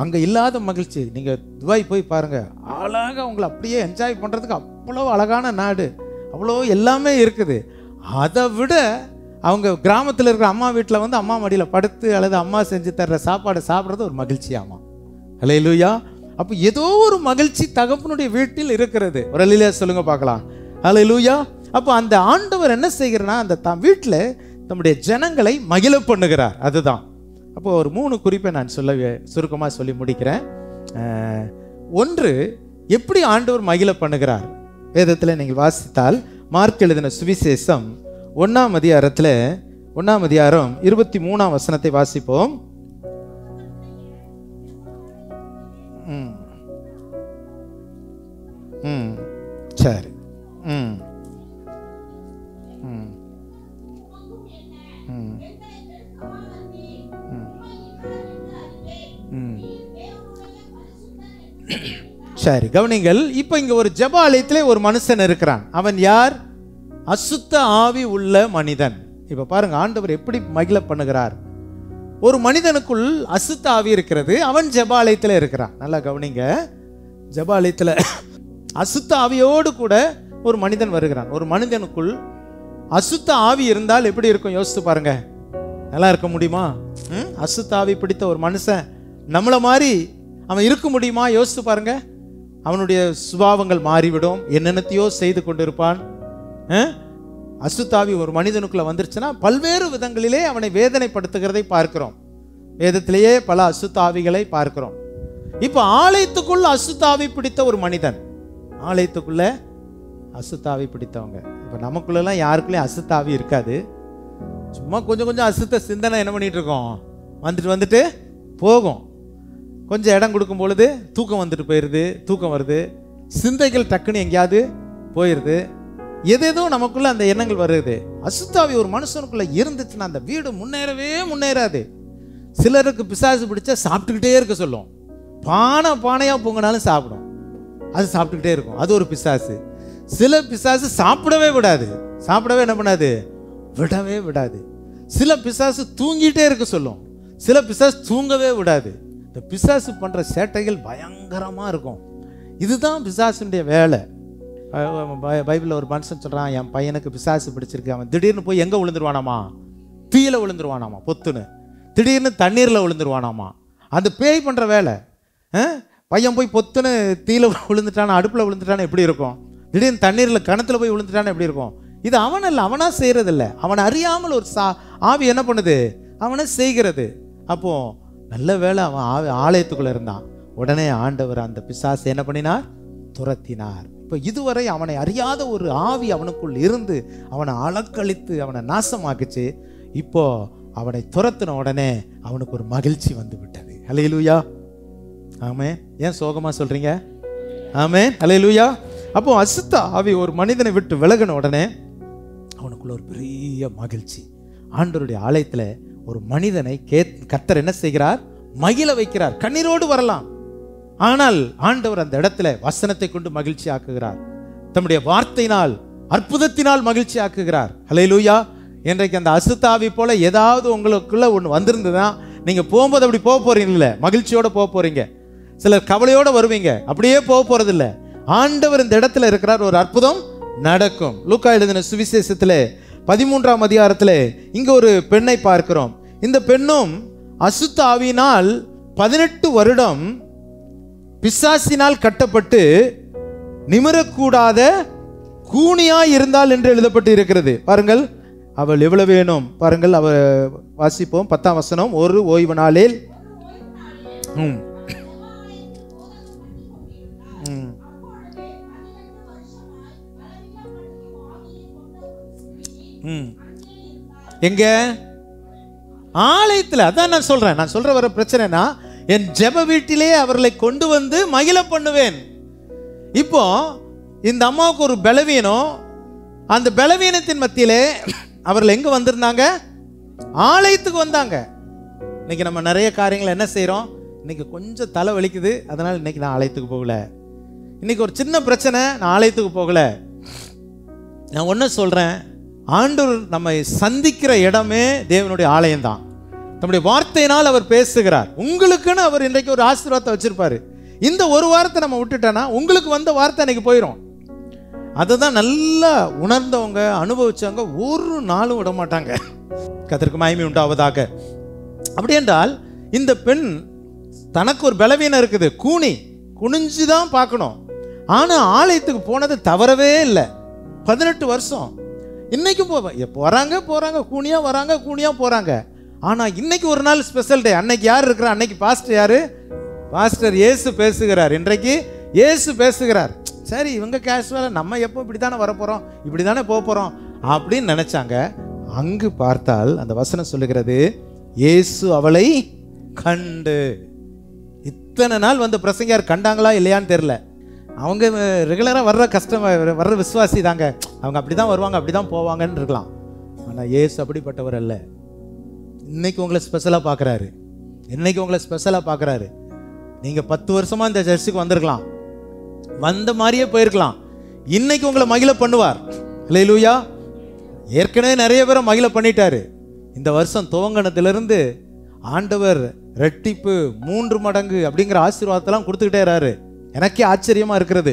அங்கே இல்லாத மகிழ்ச்சி. நீங்கள் துபாய் போய் பாருங்கள், அழகாக உங்களை அப்படியே என்ஜாய் பண்ணுறதுக்கு அவ்வளோ அழகான நாடு, அவ்வளோ எல்லாமே இருக்குது. அதை விட அவங்க கிராமத்தில் இருக்கிற அம்மா வீட்டில் வந்து அம்மா மடியில் படுத்து அல்லது அம்மா செஞ்சு தர்ற சாப்பாடு சாப்பிட்றது ஒரு மகிழ்ச்சியாமா. அல்லேலூயா. அப்போ ஏதோ ஒரு மகிழ்ச்சி தகப்பனுடைய வீட்டில் இருக்கிறது. ஒரு அல்லேலூயா சொல்லுங்க பார்க்கலாம். அல்லேலூயா. அப்போ அந்த ஆண்டவர் என்ன செய்கிறார்னா, அந்த வீட்டில் தம்முடைய ஜனங்களை மகிழ பண்ணுகிறார். அதுதான். அப்போ ஒரு 3 குறிப்பை நான் சுருக்கமாக சொல்லி முடிக்கிறேன். ஒன்று, எப்படி ஆண்டவர் மகிழ பண்ணுகிறார்? வேதத்தில் நீங்கள் வாசித்தால் மார்க் எழுதின சுவிசேஷம் 1ஆம் அதிகாரத்தில் 1ஆம் அதிகாரம் 23ஆம் வசனத்தை வாசிப்போம். சரி. சரி, கவனிங்கள். இப்போ இங்க ஒரு ஜெப ஆலயத்திலே ஒரு மனுஷன் இருக்கிறான். அவன் யார்? அசுத்த ஆவி உள்ள மனிதன். இப்ப பாருங்க ஆண்டவர் எப்படி மகிழ பண்ணுகிறார். ஒரு மனிதனுக்குள் அசுத்த ஆவி இருக்கிறது, அவன் ஜெப ஆலயத்தில் இருக்கிறான். நல்லா கவனிங்க. ஜெப ஆலயத்தில் அசுத்த ஆவியோடு கூட ஒரு மனிதன் வருகிறான். ஒரு மனிதனுக்குள் அசுத்த ஆவி இருந்தால் எப்படி இருக்கும் யோசித்து பாருங்க. நல்லா இருக்க முடியுமா? அசுத்த ஆவி பிடித்த ஒரு மனுஷன் நம்மளை மாதிரி அவன் இருக்க முடியுமா? யோசித்து பாருங்க. அவனுடைய சுபாவங்கள் மாறிவிடும், என்னென்னத்தையோ செய்து கொண்டிருப்பான். அசுத்தாவி ஒரு மனிதனுக்குள்ள வந்துருச்சுன்னா பல்வேறு விதங்களிலே அவனை வேதனைப்படுத்துகிறதை பார்க்கிறோம். வேதத்திலேயே பல அசுத்தாவிகளை பார்க்கிறோம். இப்போ ஆலயத்துக்குள்ள அசுத்தாவி பிடித்த ஒரு மனிதன், ஆலயத்துக்குள்ள அசுத்தாவி பிடித்தவங்க. இப்போ நமக்குள்ளெல்லாம் யாருக்குள்ளேயும் அசுத்தாவி இருக்காது. சும்மா கொஞ்சம் கொஞ்சம் அசுத்த சிந்தனை என்ன பண்ணிட்டு இருக்கோம், வந்துட்டு போகும். கொஞ்சம் இடம் கொடுக்கும் பொழுது தூக்கம் வந்துட்டு போயிடுது, தூக்கம் வருது, சிந்தைகள் டக்குன்னு எங்கேயாவது போயிடுது, எதேதோ நமக்குள்ள அந்த எண்ணங்கள் வருது. அசுத்தாவி ஒரு மனுஷனுக்குள்ள இருந்துச்சுன்னா அந்த வீடு முன்னேறாது. சிலருக்கு பிசாசு பிடிச்சா சாப்பிட்டுக்கிட்டே இருக்க சொல்லும். பானையா பொங்கினாலும் சாப்பிடும், அது சாப்பிட்டுக்கிட்டே இருக்கும், அது ஒரு பிசாசு. சில பிசாசு சாப்பிடவே என்ன பண்ணாது, விடவே விடாது. சில பிசாசு தூங்கிட்டே இருக்க சொல்லும், சில பிசாசு தூங்கவே விடாது. இந்த பிசாசு பண்ற சேட்டைகள் பயங்கரமா இருக்கும். இதுதான் பிசாசுடைய வேலை. பைபிளில் ஒரு மனுஷன் சொல்றான், என் பையனுக்கு பிசாசு பிடிச்சிருக்கு, அவன் திடீர்னு போய் எங்க விழுந்துருவானாமா, தீயில விழுந்துருவானாமா, பொத்துன்னு திடீர்னு தண்ணீர்ல விழுந்துருவானாமா. அந்த பேய் பண்ற வேலை. பையன் போய் பொத்துன்னு தீயில விழுந்துட்டானா, அடுப்புல விழுந்துட்டானா எப்படி இருக்கும், திடீர்னு தண்ணீரில் கிணத்துல போய் விழுந்துட்டானா எப்படி இருக்கும். இது அவனா செய்யறதில்ல, அவனை அறியாமல் ஒரு ஆவி என்ன பண்ணுது, அவனை செய்கிறது. அப்போ நல்ல வேளை அவன் ஆலயத்துக்குள்ள இருந்தான். உடனே ஆண்டவர் அந்த பிசாசை என்ன பண்ணினார், துரத்தினார். இப்போ இதுவரை அவனை அறியாத ஒரு ஆவி அவனுக்குள் இருந்து அவனை அலக்களித்து அவனை நாசமாக்குச்சு. இப்போ அவனை துரத்தின உடனே அவனுக்கு ஒரு மகிழ்ச்சி வந்து விட்டது. ஹல்லேலூயா, ஆமென். ஏன் சோகமா சொல்றீங்க? ஆமென், ஹல்லேலூயா. அப்போ அசுத்த ஆவி ஒரு மனிதனை விட்டு விலகின உடனே அவனுக்குள்ள ஒரு பெரிய மகிழ்ச்சி. ஆண்டவருடைய ஆலயத்துல ஒரு மனிதனை கர்த்தர் என்ன செய்கிறார், மகிழ வைக்கிறார். கண்ணீரோடு வரலாம், ஆனால் ஆண்டவர் அந்த இடத்துல வசனத்தை கொண்டு மகிழ்ச்சி ஆக்குகிறார். தம்முடைய வார்த்தையினால் அற்புதத்தினால் மகிழ்ச்சி ஆக்குகிறார். ஹல்லேலூயா. இன்றைக்கு அந்த அசுத்தாவி போல ஏதாவது உங்களுக்குள்ள ஒன்று வந்திருந்ததுன்னா நீங்க போகும்போது அப்படி போக போறீங்கல்ல, மகிழ்ச்சியோட போக போறீங்க. சிலர் கவலையோட வருவீங்க, அப்படியே போக போறது இல்லை. ஆண்டவர் இந்த இடத்துல இருக்கிறார், ஒரு அற்புதம் நடக்கும். லூக்கா எழுதின சுவிசேஷத்திலே 13ஆம் அதிகாரத்திலே இங்க ஒரு பெண்ணை பார்க்கிறோம். இந்த பெண்ணும் அசுத்த ஆவியினால் 18 வருடம் பிசாசினால் கட்டப்பட்டு நிமிரக்கூடாத கூனியாய் இருந்தாள் என்று எழுதப்பட்டு இருக்கிறது. பாருங்கள், அவள் எவ்வளவு வேணும் பாருங்கள். அவ வாசிப்போம் 10ஆம் வசனம். ஒரு ஓய்வு நாளில் எங்க ஆலயத்தில். அதான் நான் சொல்ற வர பிரச்சனைனா, என் ஜெப வீட்டிலே அவர்களை கொண்டு வந்து மகிழ பண்ணுவேன். இப்போ இந்த அம்மாவுக்கு ஒரு பலவீனம், அந்த பலவீனத்தின் மத்தியிலே அவர்கள் எங்க வந்திருந்தாங்க, ஆலயத்துக்கு வந்தாங்க. இன்னைக்கு நம்ம நிறைய காரியங்கள் என்ன செய்யறோம், இன்னைக்கு கொஞ்சம் தலை வலிக்குது, அதனால இன்னைக்கு நான் ஆலயத்துக்கு போகல. இன்னைக்கு ஒரு சின்ன பிரச்சனை, நான் ஆலயத்துக்கு போகல. நான் ஒன்று சொல்றேன், ஆண்டவர் நம்மை சந்திக்கிற இடமே தேவனுடைய ஆலயம்தான். நம்முடைய வார்த்தையினால் அவர் பேசுகிறார். உங்களுக்குன்னு அவர் இன்றைக்கு ஒரு ஆசீர்வாதத்தை வச்சிருப்பாரு. இந்த ஒரு வாரத்தை நம்ம விட்டுட்டோன்னா உங்களுக்கு வந்த வார்த்தை அன்னைக்கு போயிடும். அதுதான் நல்லா உணர்ந்தவங்க, அனுபவிச்சவங்க ஒரு நாளும் விட மாட்டாங்க. கர்த்தருக்கு மகிமை உண்டாவதாக. அப்படி என்றால் இந்த பெண் தனக்கு ஒரு பலவீனம் இருக்குது, குனிஞ்சுதான் பார்க்கணும். ஆனா ஆலயத்துக்கு போனது தவறவே இல்லை. 18 வருஷம். இன்னைக்கு போறாங்க, கூனியா வராங்க, கூனியா போறாங்க. ஆனா இன்னைக்கு ஒரு நாள் ஸ்பெஷல் டே. அன்னைக்கு யார் இருக்கிறா, அன்னைக்கு பாஸ்டர் யாரு, பாஸ்டர் இயேசு பேசுகிறார். இன்றைக்கு இயேசு பேசுகிறார். சரி, இவங்க கேஷுவலா நம்ம எப்போ இப்படித்தானே வரப்போறோம், இப்படித்தானே போக போறோம் அப்படின்னு நினைச்சாங்க. அங்கு பார்த்தால் அந்த வசனம் சொல்லுகிறது, இயேசு அவளை கண்டு. இத்தனை நாள் வந்த பிரசங்கியார் கண்டாங்களா இல்லையான்னு தெரியல. அவங்க ரெகுலராக வர்ற விசுவாசி தாங்க, அவங்க அப்படிதான் வருவாங்க, அப்படிதான் போவாங்கன்னு இருக்கலாம். ஆனால் இயேசு அப்படிப்பட்டவர் அல்ல. இன்னைக்கு உங்களை ஸ்பெஷலாக பார்க்குறாரு. நீங்கள் 10 வருஷமா இந்த சர்ச்சுக்கு வந்திருக்கலாம், வந்த மாதிரியே போயிருக்கலாம். இன்னைக்கு உங்களை மகிழ பண்ணுவார். ஹல்லேலூயா. ஏற்கனவே நிறைய பேரை மகிழ பண்ணிட்டாரு. இந்த வருஷம் துவங்கினத்திலிருந்து ஆண்டவர் ரெட்டிப்பு 3 மடங்கு அப்படிங்கிற ஆசீர்வாதத்தெல்லாம் கொடுத்துக்கிட்டே இருக்காரு. எனக்கே ஆச்சரியமா இருக்கிறது.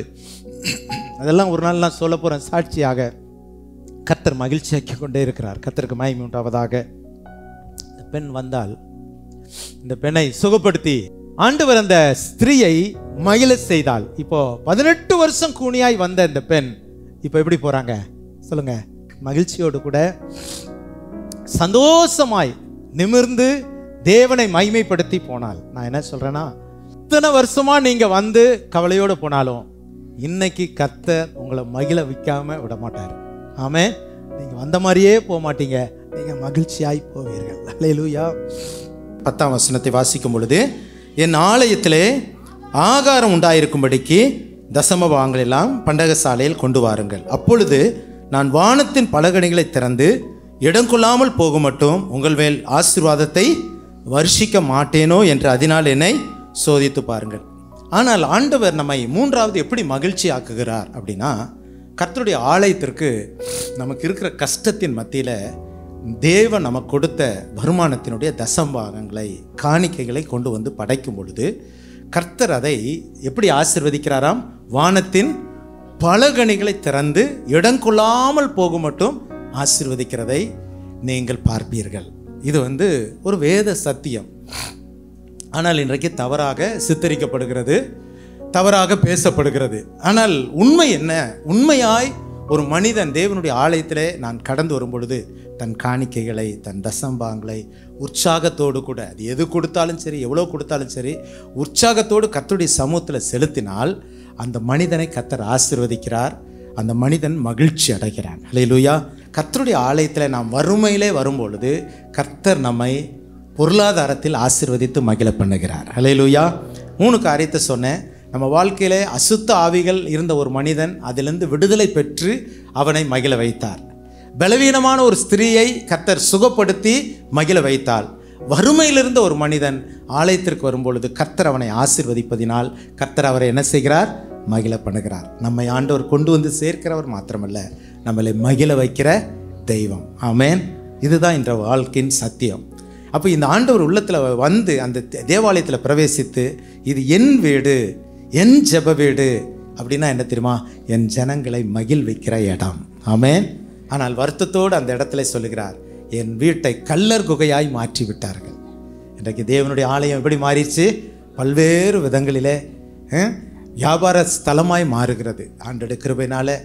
அதெல்லாம் ஒரு நாள் நான் சொல்ல போகிறேன் சாட்சியாக. கர்த்தர் மகிழ்ச்சியாக்கி கொண்டே இருக்கிறார். கர்த்தருக்கு மகிமை உண்டாவதாக. இந்த பெண் வந்தால் இந்த பெண்ணை சுகப்படுத்தி ஆண்டவர் அந்த ஸ்திரீயை மகிழ செய்தால். இப்போ 18 வருஷம் கூனியாய் வந்த இந்த பெண் இப்போ எப்படி போறாங்க சொல்லுங்க? மகிழ்ச்சியோடு கூட சந்தோஷமாய் நிமிர்ந்து தேவனை மகிமைப்படுத்தி போனாள். நான் என்ன சொல்றேன்னா, இத்தனை வருஷமா நீங்க வந்து கவலையோடு போனாலும் இன்னைக்கு கர்த்தர் உங்களை மகிழ வைக்காம விட மாட்டார். ஆமென். நீங்க வந்த மாதிரியே போக மாட்டீங்க, நீங்க மகிழ்ச்சியாய் போவீர்கள். அல்லேலூயா. 10ஆம் வசனத்தை வாசிக்கும் பொழுது, என் ஆலயத்திலே ஆகாரம் உண்டாயிருக்கும்படிக்கு தசமபாகங்கள் எல்லாம் பண்டக சாலையில் கொண்டு வாருங்கள். அப்பொழுது நான் வானத்தின் பலகணிகளை திறந்து இடம் கொள்ளாமல் போக மட்டும் உங்கள் மேல் ஆசீர்வாதத்தை வருஷிக்க மாட்டேனோ என்று அதனால் என்னை சோதித்து பாருங்கள். ஆனால் ஆண்டவர் நம்மை மூன்றாவது எப்படி மகிழ்ச்சி ஆக்குகிறார் அப்படின்னா, கர்த்தருடைய ஆலயத்திற்கு நமக்கு இருக்கிற கஷ்டத்தின் மத்தியில் தேவன் நமக்கு கொடுத்த வருமானத்தினுடைய தசம்பாகங்களை காணிக்கைகளை கொண்டு வந்து படைக்கும் பொழுது கர்த்தர் அதை எப்படி ஆசீர்வதிக்கிறாராம்? வானத்தின் பலகணிகளை திறந்து இடம் கொள்ளாமல் போக மட்டும் ஆசீர்வதிக்கிறதை நீங்கள் பார்ப்பீர்கள். இது ஒரு வேத சத்தியம். ஆனால் இன்றைக்கு தவறாக சித்தரிக்கப்படுகிறது, தவறாக பேசப்படுகிறது. ஆனால் உண்மை என்ன? உண்மையாய் ஒரு மனிதன் தேவனுடைய ஆலயத்திலே நான் கடந்து வரும் பொழுது தன் காணிக்கைகளை, தன் தசம்பாங்களை உற்சாகத்தோடு கூட, அது எது கொடுத்தாலும் சரி, எவ்வளோ கொடுத்தாலும் சரி, உற்சாகத்தோடு கர்த்தருடைய சமூகத்தில் செலுத்தினால் அந்த மனிதனை கர்த்தர் ஆசீர்வதிக்கிறார். அந்த மனிதன் மகிழ்ச்சி அடைகிறான். அல்லேலூயா. கர்த்தருடைய ஆலயத்தில் நாம் வறுமையிலே வரும்பொழுது கர்த்தர் நம்மை பொருளாதாரத்தில் ஆசீர்வதித்து மகிழ பண்ணுகிறார். அல்லேலூயா. 3 காரியத்தை சொன்னேன். நம்ம வாழ்க்கையிலே அசுத்த ஆவிகள் இருந்த ஒரு மனிதன் அதிலிருந்து விடுதலை பெற்று அவனை மகிழ வைத்தார். பலவீனமான ஒரு ஸ்திரீயை கர்த்தர் சுகப்படுத்தி மகிழ வைத்தாள். வறுமையிலிருந்த ஒரு மனிதன் ஆலயத்திற்கு வரும்பொழுது கர்த்தர் அவனை ஆசீர்வதிப்பதினால் கர்த்தர் அவரை என்ன செய்கிறார்? மகிழ பண்ணுகிறார். நம்மை ஆண்டவர் கொண்டு வந்து சேர்க்கிறவர் மாத்திரமல்ல, நம்மளை மகிழ வைக்கிற தெய்வம். ஆமென். இதுதான் இன்ற வாழ்க்கையின் சத்தியம். அப்போ இந்த ஆண்டவர் உள்ளத்தில் வந்து அந்த தேவாலயத்தில் பிரவேசித்து, இது என் வீடு, என் ஜெப வீடு அப்படின்னா என்ன தெரியுமா? என் ஜனங்களை மகிழ்விக்கிற இடம். ஆமென். ஆனால் வருத்தத்தோடு அந்த இடத்துல சொல்லுகிறார், என் வீட்டை கல்லர் குகையாய் மாற்றி விட்டார்கள். இன்றைக்கு தேவனுடைய ஆலயம் எப்படி மாறிடுச்சு? பல்வேறு விதங்களிலே வியாபார ஸ்தலமாய் மாறுகிறது. ஆண்டோட கிருபையினால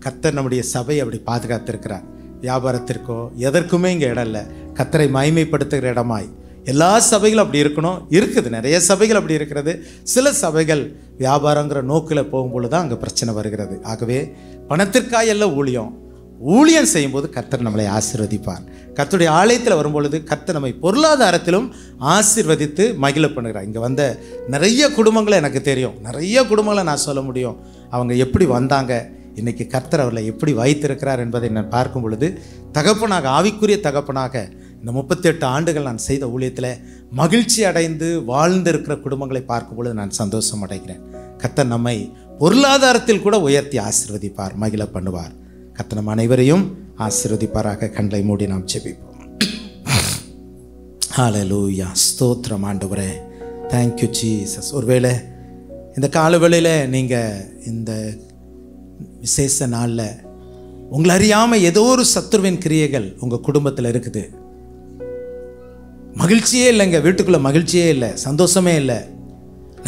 கர்த்தர் நம்முடைய சபை அப்படி பாதுகாத்திருக்கிறார். வியாபாரத்திற்கோ எதற்குமே இங்கே இடம் இல்லை. கர்த்தரை மகிமைப்படுத்துகிற இடமாய் எல்லா சபைகளும் அப்படி இருக்கணும். இருக்குது, நிறைய சபைகள் அப்படி இருக்கிறது. சில சபைகள் வியாபாரங்கிற நோக்கில் போகும்பொழுது தான் அங்கே பிரச்சனை வருகிறது. ஆகவே பணத்திற்காக எல்லாம் ஊழியம் செய்யும்போது கர்த்தர் நம்மளை ஆசீர்வதிப்பார். கர்த்தருடைய ஆலயத்தில் வரும்பொழுது கர்த்தர் நம்மை பொருளாதாரத்திலும் ஆசீர்வதித்து மகிழ பண்ணுகிறார். இங்கே வந்த நிறைய குடும்பங்களை எனக்கு தெரியும், நிறைய குடும்பங்களை நான் சொல்ல முடியும். அவங்க எப்படி வந்தாங்க, இன்றைக்கி கர்த்தர் அவர்களை எப்படி வைத்திருக்கிறார் என்பதை நான் பார்க்கும் பொழுது தகப்பனாக, ஆவிக்குரிய தகப்பனாக இந்த 38 ஆண்டுகள் நான் செய்த ஊழியத்தில் மகிழ்ச்சி அடைந்து வாழ்ந்திருக்கிற குடும்பங்களை பார்க்கும் பொழுது நான் சந்தோஷம் அடைகிறேன். கர்த்தர் நம்மை பொருளாதாரத்தில் கூட உயர்த்தி ஆசீர்வதிப்பார், மகிழ பண்ணுவார். கர்த்தர் நம் அனைவரையும் ஆசீர்வதிப்பாராக. கண்களை மூடி நாம் ஜெபிப்போம். ஹல்லேலூயா. ஸ்தோத்திரம் ஆண்டவரே. Thank you Jesus. ஒருவேளை இந்த காலவேளையில் நீங்கள் இந்த விசேஷ நாளில் உங்களை அறியாமல் ஏதோ ஒரு சத்துருவின் கிரியைகள் உங்கள் குடும்பத்தில் இருக்குது. மகிழ்ச்சியே இல்லைங்க, வீட்டுக்குள்ளே மகிழ்ச்சியே இல்லை, சந்தோஷமே இல்லை.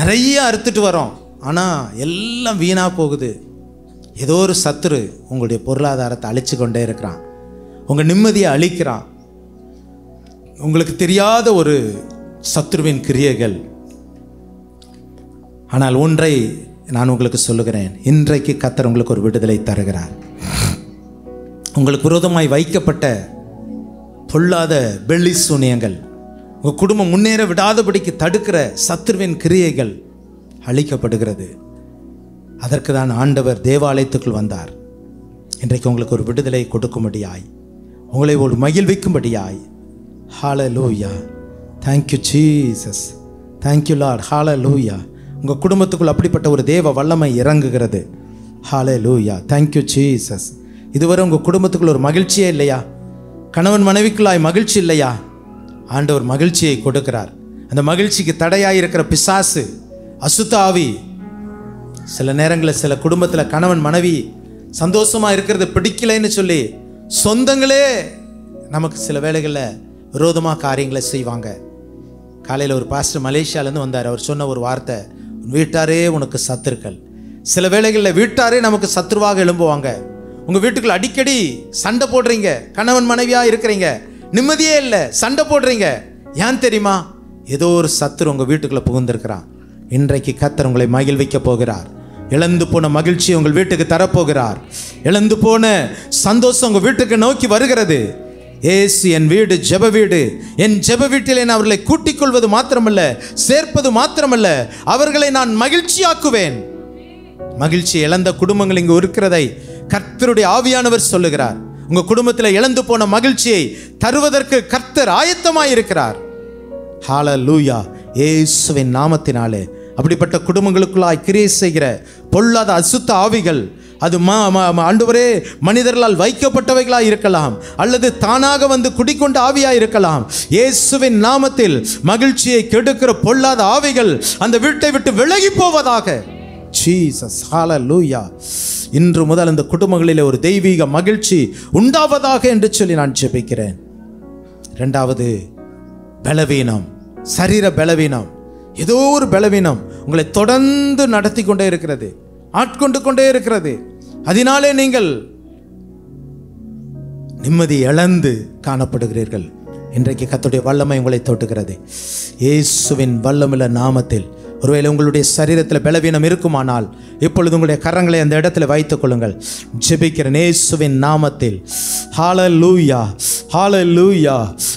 நிறைய அறுத்துட்டு வரோம், ஆனால் எல்லாம் வீணாக போகுது. ஏதோ ஒரு சத்துரு உங்களுடைய பொருளாதாரத்தை அழிச்சு கொண்டே இருக்கிறான், உங்கள் நிம்மதியை அழிக்கிறான். உங்களுக்கு தெரியாத ஒரு சத்துருவின் கிரியைகள். ஆனால் ஒன்றை நான் உங்களுக்கு சொல்லுகிறேன், இன்றைக்கு கர்த்தர் உங்களுக்கு ஒரு விடுதலை தருகிறார். உங்களுக்கு விரோதமாய் வைக்கப்பட்ட பொல்லாத வெள்ளி சூனியங்கள், உங்கள் குடும்பம் முன்னேற விடாதபடிக்கு தடுக்கிற சத்துருவின் கிரியைகள் அழிக்கப்படுகிறது. அதற்கு தான் ஆண்டவர் தேவாலயத்துக்குள் வந்தார். இன்றைக்கு உங்களுக்கு ஒரு விடுதலை கொடுக்கும்படியாய், உங்களை ஒரு மகிழ்விக்கும்படியாய். Hallelujah. Thank you Jesus. Thank you Lord. Hallelujah. உங்கள் குடும்பத்துக்குள் அப்படிப்பட்ட ஒரு தேவ வல்லமை இறங்குகிறது. ஹல்லேலூயா. Thank you Jesus. இதுவரை உங்கள் குடும்பத்துக்குள்ள ஒரு மகிழ்ச்சியே இல்லையா? கணவன் மனைவிக்குள்ளாய் மகிழ்ச்சி இல்லையா? ஆண்டவர் மகிழ்ச்சியை கொடுக்கிறார். அந்த மகிழ்ச்சிக்கு தடையாக இருக்கிற பிசாசு, அசுத்த ஆவி, சில நேரங்களில் சில குடும்பத்தில் கணவன் மனைவி சந்தோஷமாக இருக்கிறது பிடிக்கலைன்னு சொல்லி சொந்தங்களே நமக்கு சில வேளைகளில் விரோதமாக காரியங்களை செய்வாங்க. காலையில் ஒரு பாஸ்டர் மலேசியாவிலேருந்து வந்தார். அவர் சொன்ன ஒரு வார்த்தை, வீட்டாரே உனக்கு சத்துருக்கள். சில வேளைகளில் வீட்டாரே நமக்கு சத்துருவாக எழும்புவாங்க. உங்கள் வீட்டுக்குள்ள அடிக்கடி சண்டை போடுறீங்க, கணவன் மனைவியாக இருக்கிறீங்க, நிம்மதியே இல்லை, சண்டை போடுறீங்க. ஏன் தெரியுமா? ஏதோ ஒரு சத்துரு உங்கள் வீட்டுக்குள்ளே புகுந்திருக்கிறான். இன்றைக்கு கர்த்தர் உங்களை மகிழ்விக்க போகிறார். இழந்து போன மகிழ்ச்சியை உங்கள் வீட்டுக்கு தரப்போகிறார். இழந்து போன சந்தோஷம் உங்கள் வீட்டுக்கு நோக்கி வருகிறது. ஏசு என் வீடு ஜெப வீடு, என் ஜெப வீட்டிலே நான் அவர்களை கூட்டிக் கொள்வது மாத்திரமல்ல, சேர்ப்பது மாத்திரமல்ல, அவர்களை நான் மகிழ்ச்சியாக்குவேன். மகிழ்ச்சி இழந்த குடும்பங்கள் இங்கு இருக்கிறதை கர்த்தருடைய ஆவியானவர் சொல்லுகிறார். உங்க குடும்பத்தில் இழந்து போன மகிழ்ச்சியை தருவதற்கு கர்த்தர் ஆயத்தமாயிருக்கிறார். ஹல்லேலூயா. இயேசுவின் நாமத்தினாலே அப்படிப்பட்ட குடும்பங்களுக்குள்ளாய் கிரியை செய்கிற பொல்லாத அசுத்த ஆவிகள், அது ஆண்டவரே மனிதர்களால் வைக்கப்பட்டவைகளாக இருக்கலாம், அல்லது தானாக வந்து குடிக்கொண்ட ஆவியாக இருக்கலாம். இயேசுவின் நாமத்தில் மகிழ்ச்சியை கெடுக்கிற பொல்லாத ஆவிகள் அந்த வீட்டை விட்டு விலகி போவதாக. ஜீசஸ், ஹல்லேலூயா. இன்று முதல் அந்த குடும்பங்களிலே ஒரு தெய்வீக மகிழ்ச்சி உண்டாவதாக என்று சொல்லி நான் ஜெபிக்கிறேன். இரண்டாவது, பலவீனம், சரீர பலவீனம். ஏதோ ஒரு பலவீனம் உங்களை தொடர்ந்து நடத்தி கொண்டே இருக்கிறது, ஆட்கொண்டு கொண்டே இருக்கிறது. அதனாலே நீங்கள் நிம்மதி இழந்து காணப்படுகிறீர்கள். இன்றைக்கு கர்த்தருடைய வல்லமை உங்களை தொட்டுகிறது. இயேசுவின் வல்லமுள்ள நாமத்தில் ஒருவேளை உங்களுடைய சரீரத்தில் பலவீனம் இருக்குமானால் இப்பொழுது உங்களுடைய கரங்களை அந்த இடத்துல வைத்துக் கொள்ளுங்கள். ஜெபிக்கிறேன் இயேசுவின் நாமத்தில். ஹல்லேலூயா, ஹல்லேலூயா,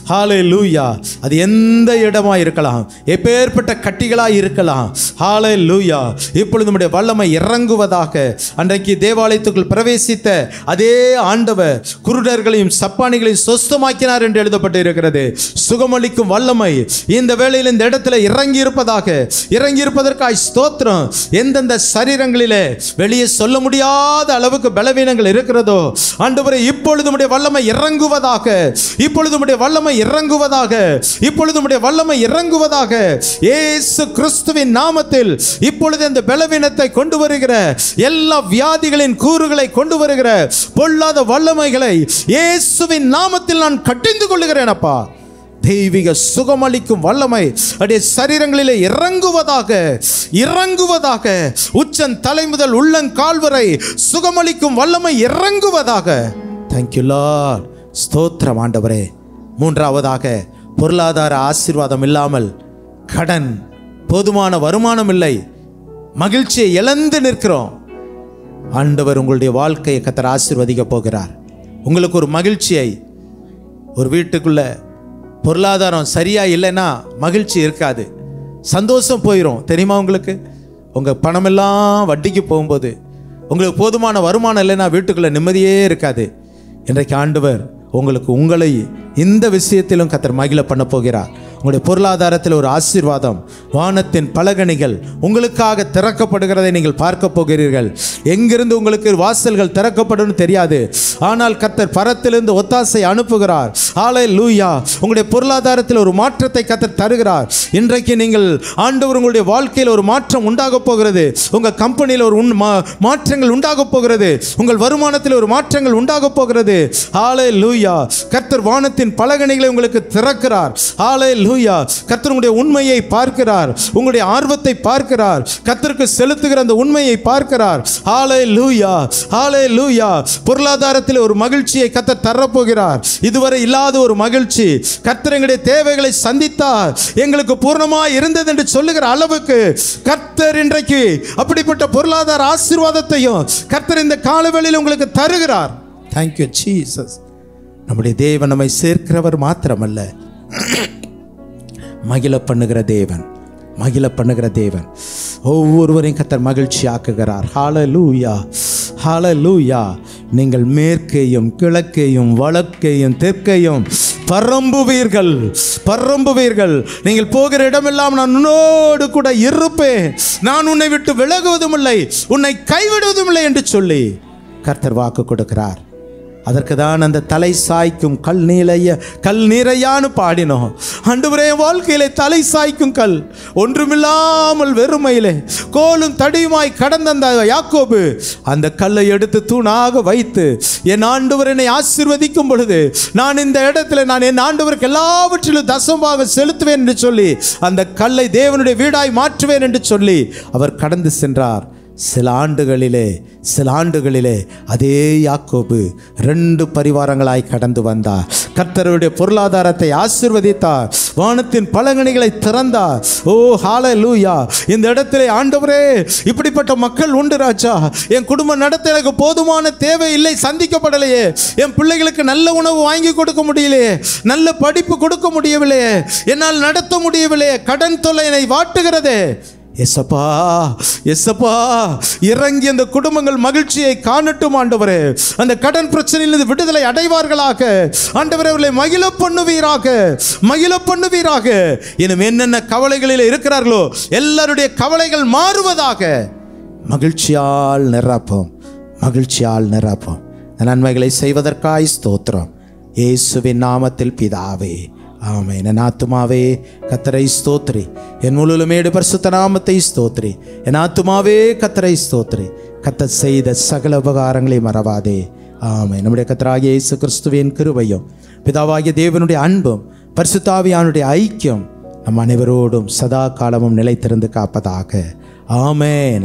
ஹல்லேலூயா. அது எந்த இடமா இருக்கலாம், எப்பேற்பட்ட கட்டிகளாக இருக்கலாம். ஹல்லேலூயா. இப்பொழுது நம்முடைய வல்லமை இறங்குவதாக. அன்றைக்கு தேவாலயத்துக்குள் பிரவேசித்த அதே ஆண்டவர் குருடர்களையும் சப்பானிகளையும் சொஸ்தமாக்கினார் என்று எழுதப்பட்டு இருக்கிறது. சுகமளிக்கும் வல்லமை இந்த வேளையில் இந்த இடத்துல இறங்கி இருப்பதாக, இறங்கி இருப்பதற்காய் ஸ்தோத்திரம். எந்தெந்த சரீரங்களிலே வெளியே சொல்ல முடியாத அளவுக்கு பலவீனங்கள் இருக்கிறதோ ஆண்டவரே, இப்பொழுது உம்முடைய வல்லமை இறங்குவதாக, இப்பொழுது உம்முடைய வல்லமை இறங்குவதாக, இப்பொழுது உம்முடைய வல்லமை இறங்குவதாக. இயேசு கிறிஸ்துவின் நாமத்தில் இப்பொழுது இந்த பலவீனத்தை கொண்டு வருகிற, எல்லா வியாதிகளின் கூறுகளை கொண்டு வருகிற பொல்லாத வல்லமைகளை இயேசுவின் நாமத்தில் நான் கட்டிந்து கொள்ளுகிறேன் அப்பா. தெய்வீக சுகமளிக்கும் வல்லமை அடைய சரீரங்களிலே இறங்குவதாக, இறங்குவதாக. உச்சன் தலை முதல் உள்ளங்கால் வரை சுகமளிக்கும் வல்லமை இறங்குவதாக. Thank you Lord. ஸ்தோத்திரம் ஆண்டவரே. மூன்றாவதாக, பொருளாதார ஆசீர்வாதம் இல்லாமல், கடன், போதுமான வருமானம் இல்லை, மகிழ்ச்சியை இழந்து நிற்கிறோம். ஆண்டவர் உங்களுடைய வாழ்க்கையை கர்த்தர் ஆசீர்வதிக்க போகிறார். உங்களுக்கு ஒரு மகிழ்ச்சியை, ஒரு வீட்டுக்குள்ள பொருளாதாரம் சரியா இல்லைன்னா மகிழ்ச்சி இருக்காது, சந்தோஷம் போயிடும். தெரியுமா உங்களுக்கு? உங்கள் பணமெல்லாம் வட்டிக்கு போகும்போது உங்களுக்கு போதுமான வருமானம் இல்லைன்னா வீட்டுக்குள்ளே நிம்மதியே இருக்காது. இன்றைக்கு ஆண்டவர் உங்களை இந்த விஷயத்திலும் கர்த்தர் மகிழ பண்ண போகிறார். உங்களுடைய பொருளாதாரத்தில் ஒரு ஆசீர்வாதம், வானத்தின் பலகணிகள் உங்களுக்காக திறக்கப்படுகிறதை நீங்கள் பார்க்க போகிறீர்கள். எங்கிருந்து உங்களுக்கு வாசல்கள் திறக்கப்படும் தெரியாது, ஆனால் கர்த்தர் பரத்திலிருந்து ஒத்தாசை அனுப்புகிறார். ஹல்லேலூயா. உங்களுடைய பொருளாதாரத்தில் ஒரு மாற்றத்தை கர்த்தர் தருகிறார். இன்றைக்கு நீங்கள் ஆண்டவர் உங்களுடைய வாழ்க்கையில் ஒரு மாற்றம் உண்டாக போகிறது. உங்கள் கம்பெனியில் ஒரு மாற்றங்கள் உண்டாக போகிறது. உங்கள் வருமானத்தில் ஒரு மாற்றங்கள் உண்டாக போகிறது. ஹல்லேலூயா. கர்த்தர் வானத்தின் பலகணிகளை உங்களுக்கு திறக்கிறார். ஹல்லேலூயா. கர்த்தர் உங்களுடைய உண்மையை பார்க்கிறார், உங்களுடைய ஆர்வத்தை பார்க்கிறார், கர்த்தருக்கு செலுத்துகிற அந்த உண்மையை பார்க்கிறார். ஹல்லேலூயா, ஹல்லேலூயா. பொருளாதாரத்தில் ஒரு மகிழ்ச்சியை கர்த்தர் தரப்போகிறார். இதுவரை இல்லாத ஒரு மகிழ்ச்சி. கர்த்தர் எங்களுடைய தேவைகளை சந்தித்தார், எங்களுக்கு பூர்ணமாய் இருந்தது என்று சொல்லுகிற அளவுக்கு கர்த்தர் இன்றைக்கு அப்படிப்பட்ட பொருளாதார ஆசீர்வாதத்தையும் கர்த்தர் இந்த காலவெளியில் உங்களுக்கு தருகிறார். Thank you Jesus. நம்முடைய தேவன் நம்மை சேர்க்கிறவர் மாத்திரமல்ல, மகிழ பண்ணுகிற தேவன், மகிழ பண்ணுகிற தேவன். ஒவ்வொருவரையும் கர்த்தர் மகிழ்ச்சி ஆக்குகிறார். ஹல்லேலூயா, ஹல்லேலூயா. நீங்கள் மேற்கையும் கிழக்கையும் வடக்கையும் தெற்கையும் பரம்புவீர்கள், பரம்புவீர்கள். நீங்கள் போகிற இடமெல்லாம் நான் உன்னோடு கூட இருப்பேன், நான் உன்னை விட்டு விலகுவதும் இல்லை, உன்னை கைவிடுவதும் இல்லை என்று சொல்லி கர்த்தர் வாக்கு கொடுக்கிறார். அதற்கு தான் அந்த தலை சாய்க்கும் கல் நிறையான்னு பாடினோம். ஆண்டவரே, வாழ்க்கையிலே தலை சாய்க்கும் கல், ஒன்றுமில்லாமல் வெறுமையிலே கோலும் தடியுமாய் கடந்த அந்த யாக்கோபு அந்த கல்லை எடுத்து தூணாக வைத்து, என் ஆண்டவர் என்னை ஆசீர்வதிக்கும் பொழுது நான் இந்த இடத்துல நான் என் ஆண்டவருக்கு எல்லாவற்றிலும் தசமாக செலுத்துவேன் என்று சொல்லி அந்த கல்லை தேவனுடைய வீடாய் மாற்றுவேன் என்று சொல்லி அவர் கடந்து சென்றார். சில ஆண்டுகளிலே அதே யாக்கோபு 2 பரிவாரங்களாய் கடந்து வந்தார். கர்த்தருடைய பொருளாதாரத்தை ஆசீர்வதித்தார். வானத்தின் பலகணிகளை திறந்தார். ஓ ஹல்லேலூயா! இந்த இடத்திலே ஆண்டவரே, இப்படிப்பட்ட மக்கள் உண்டு ராஜா. என் குடும்ப நடத்த எனக்கு போதுமான தேவை இல்லை, சந்திக்கப்படலையே. என் பிள்ளைகளுக்கு நல்ல உணவு வாங்கி கொடுக்க முடியலையே, நல்ல படிப்பு கொடுக்க முடியவில்லையே, என்னால் நடத்த முடியவில்லையே, கடன் தொல்லை என்னை வாட்டுகிறதே. எசப்பா, எசப்பா, இறங்கி அந்த குடும்பங்கள் மகிழ்ச்சியை காணட்டும் ஆண்டவரே. அந்த கடன் பிரச்சனையிலிருந்து விடுதலை அடைவார்களாக ஆண்டவரே. அவர்களை மகிழ பண்ணுவீராக. இன்னும் என்னென்ன கவலைகளில் இருக்கிறார்களோ எல்லாருடைய கவலைகள் மாறுவதாக. மகிழ்ச்சியால் நிரப்போம். நன்மைகளை செய்வதற்காய் ஸ்தோத்திரம். இயேசுவின் நாமத்தில் பிதாவே, ஆமென். என் ஆத்துமாவே கர்த்தரை ஸ்தோத்திரி, என் முழுமையோடு பரிசுத்த நாமத்தை ஸ்தோத்திரி. என் ஆத்துமாவே கர்த்தரை ஸ்தோத்திரி, கர்த்தர் செய்த சகல உபகாரங்களை மறவாதே. ஆமென். நம்முடைய கர்த்தராகிய இயேசு கிறிஸ்துவின் கிருபையும் பிதாவாகிய தேவனுடைய அன்பும் பரிசுத்த ஆவியானுடைய ஐக்கியம் நம் அனைவரோடும் சதா காலமும் நிலைத்திருந்து காப்பதாக. ஆமென்.